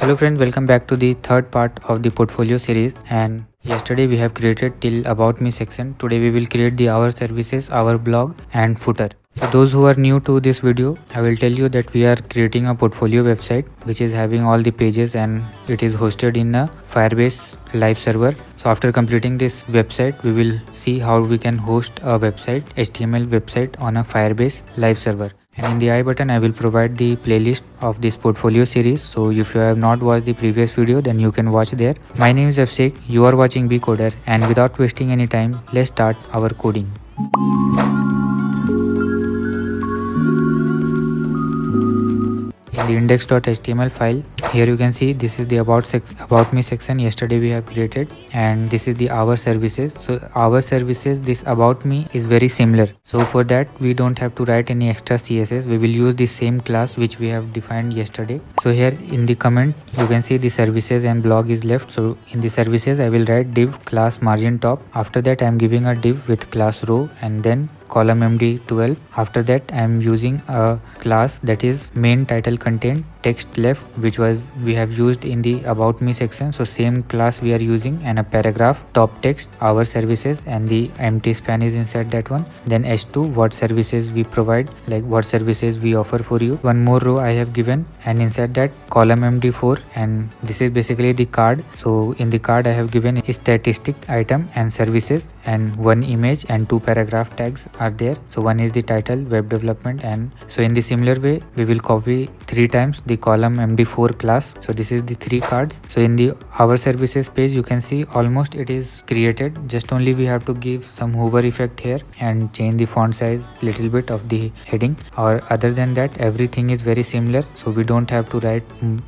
Hello friends, welcome back to the third part of the portfolio series. And yesterday we have created till about me section. Today we will create the our services, our blog and footer. So those who are new to this video, I will tell you that we are creating a portfolio website which is having all the pages and it is hosted in a Firebase live server. So after completing this website, we will see how we can host a website, HTML website on a Firebase live server. And in the I button I will provide the playlist of this portfolio series. So if you have not watched the previous video, then you can watch there. My name is Abhishek, you are watching BCoder, and without wasting any time, let's start our coding. In the index.html file, here you can see this is the about me section yesterday we have created, and this is the our services. So our services, this about me is very similar. So for that we don't have to write any extra CSS. We will use the same class which we have defined yesterday. So here in the comment you can see the services and blog is left. So in the services I will write div class margin top. After that I am giving a div with class row and then column md12. After that I am using a class that is main title content text left, which was we have used in the about me section. So same class we are using, and a paragraph top text our services, and the empty span is inside that one. Then h2 what services we provide, like what services we offer for you. One more row I have given, and inside that column md4, and this is basically the card. So in the card I have given a statistic item and services and one image and two paragraph tags are there. So one is the title, web development, and so in the similar way we will copy 3 times the column md4 class. So this is the 3 cards. So in the our services page you can see almost it is created. Just only we have to give some hover effect here and change the font size little bit of the heading, or other than that everything is very similar. So we don't have to write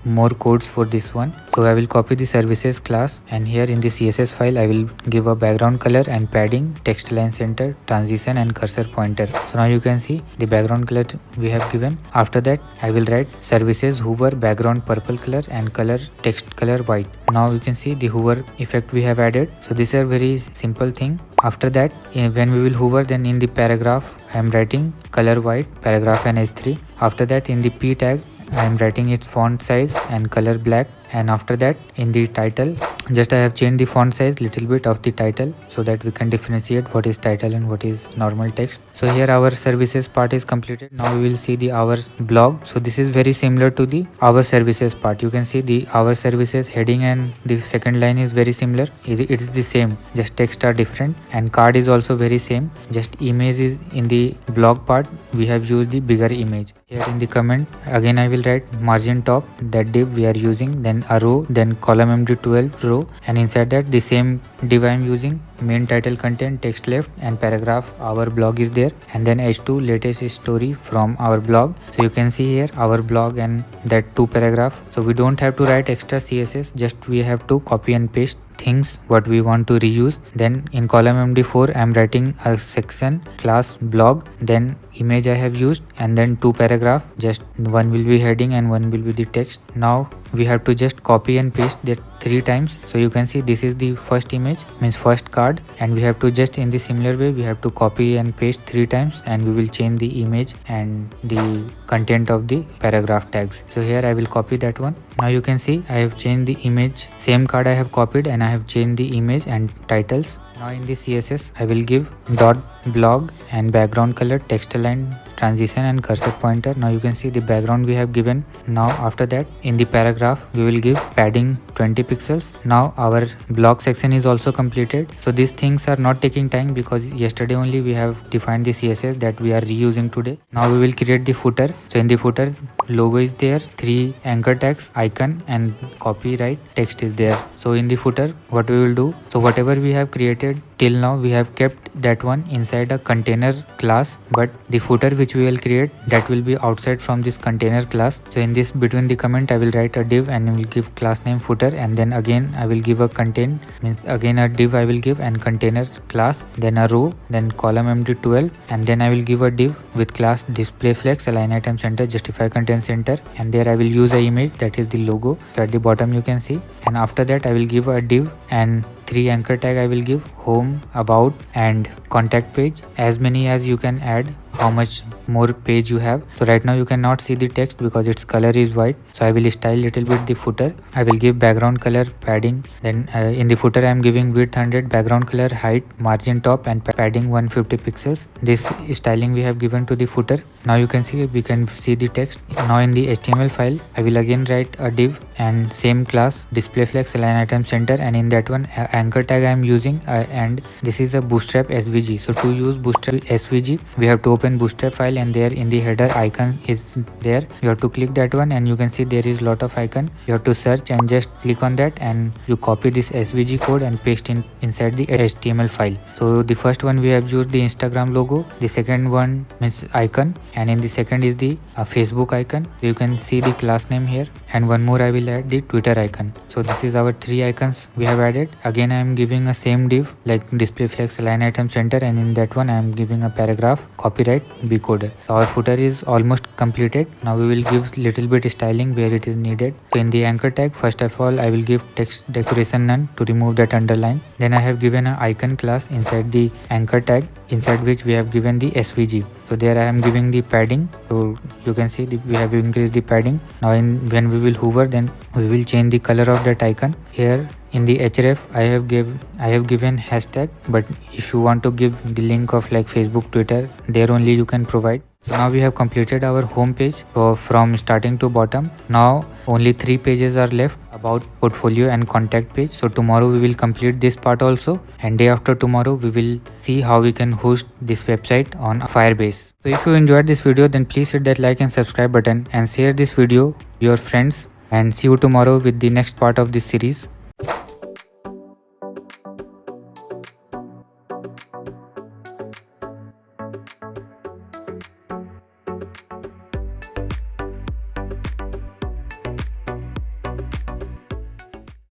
more codes for this one. So I will copy the services class, and here in the CSS file I will give a background color and padding, text line center, transition and cursor pointer. So now you can see the background color we have given. After that I will write services hover background purple color and color text color white. Now you can see the hover effect we have added. So these are very simple thing. After that when we will hover, then in the paragraph I am writing color white, paragraph and h3. After that in the p tag I am writing its font size and color black. And after that in the title, just I have changed the font size little bit of the title so that we can differentiate what is title and what is normal text. So here our services part is completed. Now we will see the our blog. So this is very similar to the our services part. You can see the our services heading and the second line is very similar. It is the same, just text are different, and card is also very same. Just image is in the blog part we have used the bigger image. Here in the comment again I will write margin top, that div we are using, then a row, then column md12 row, and inside that the same div I am using, main title content text left and paragraph our blog is there, and then h2 latest story from our blog. So you can see here our blog and that 2 paragraph. So we don't have to write extra CSS, just we have to copy and paste things what we want to reuse. Then in column md4 I am writing a section class blog, then image I have used, and then 2 paragraph, just one will be heading and one will be the text. Now we have to just copy and paste that 3 times. So you can see this is the first image, means first card, and we have to just in the similar way we have to copy and paste 3 times, and we will change the image and the content of the paragraph tags. So here I will copy that one. Now you can see I have changed the image, same card I have copied, and I have changed the image and titles. Now in the CSS I will give dot blog and background color, text align, transition and cursor pointer. Now you can see the background we have given. Now after that in the paragraph we will give padding 20 pixels. Now our blog section is also completed. So these things are not taking time because yesterday only we have defined the CSS that we are reusing today. Now we will create the footer. So in the footer logo is there, 3 anchor tags, icon and copyright text is there. So in the footer what we will do, so whatever we have created till now we have kept that one inside a container class, but the footer which we will create that will be outside from this container class. So in this between the comment I will write a div and I will give class name footer, and then again I will give a content, means again a div I will give and container class, then a row, then column md12, and then I will give a div with class display flex, align item center, justify content center, and there I will use a image that is the logo. So at the bottom you can see, and after that I will give a div and 3 anchor tag I will give, home, about and contact page, as many as you can add. how much more page you have. So right now you cannot see the text because its color is white. So I will style little bit the footer. I will give background color padding. Then in the footer I am giving width 100, background color, height, margin top and padding 150 pixels. This styling we have given to the footer. Now you can see we can see the text. Now in the HTML file I will again write a div and same class displayFlex align item center, and in that one anchor tag I am using and this is a bootstrap SVG. So to use bootstrap SVG we have to open bootstrap file, and there in the header icon is there. You have to click that one and you can see there is lot of icon. You have to search and just click on that and you copy this SVG code and paste in inside the HTML file. So the first one we have used the Instagram logo, the second one means icon, and in the second is the Facebook icon. You can see the class name here, and one more I will add the Twitter icon. So this is our 3 icons we have added. Again I am giving a same div like displayFlex align item center, and in that one I am giving a paragraph copyright bcoder. Our footer is almost completed. Now we will give little bit styling where it is needed. So in the anchor tag, first of all I will give text decoration none to remove that underline. Then I have given an icon class inside the anchor tag, inside which we have given the SVG. So there I am giving the padding. So you can see we have increased the padding. Now when we will hover, then we will change the color of that icon. Here in the href I have given hashtag, but if you want to give the link of like Facebook, Twitter, there only you can provide. So now we have completed our home page. So from starting to bottom, now only 3 pages are left: about, portfolio and contact page. So tomorrow we will complete this part also, and day after tomorrow we will see how we can host this website on Firebase. So if you enjoyed this video, then please hit that like and subscribe button and share this video with your friends, and see you tomorrow with the next part of this series.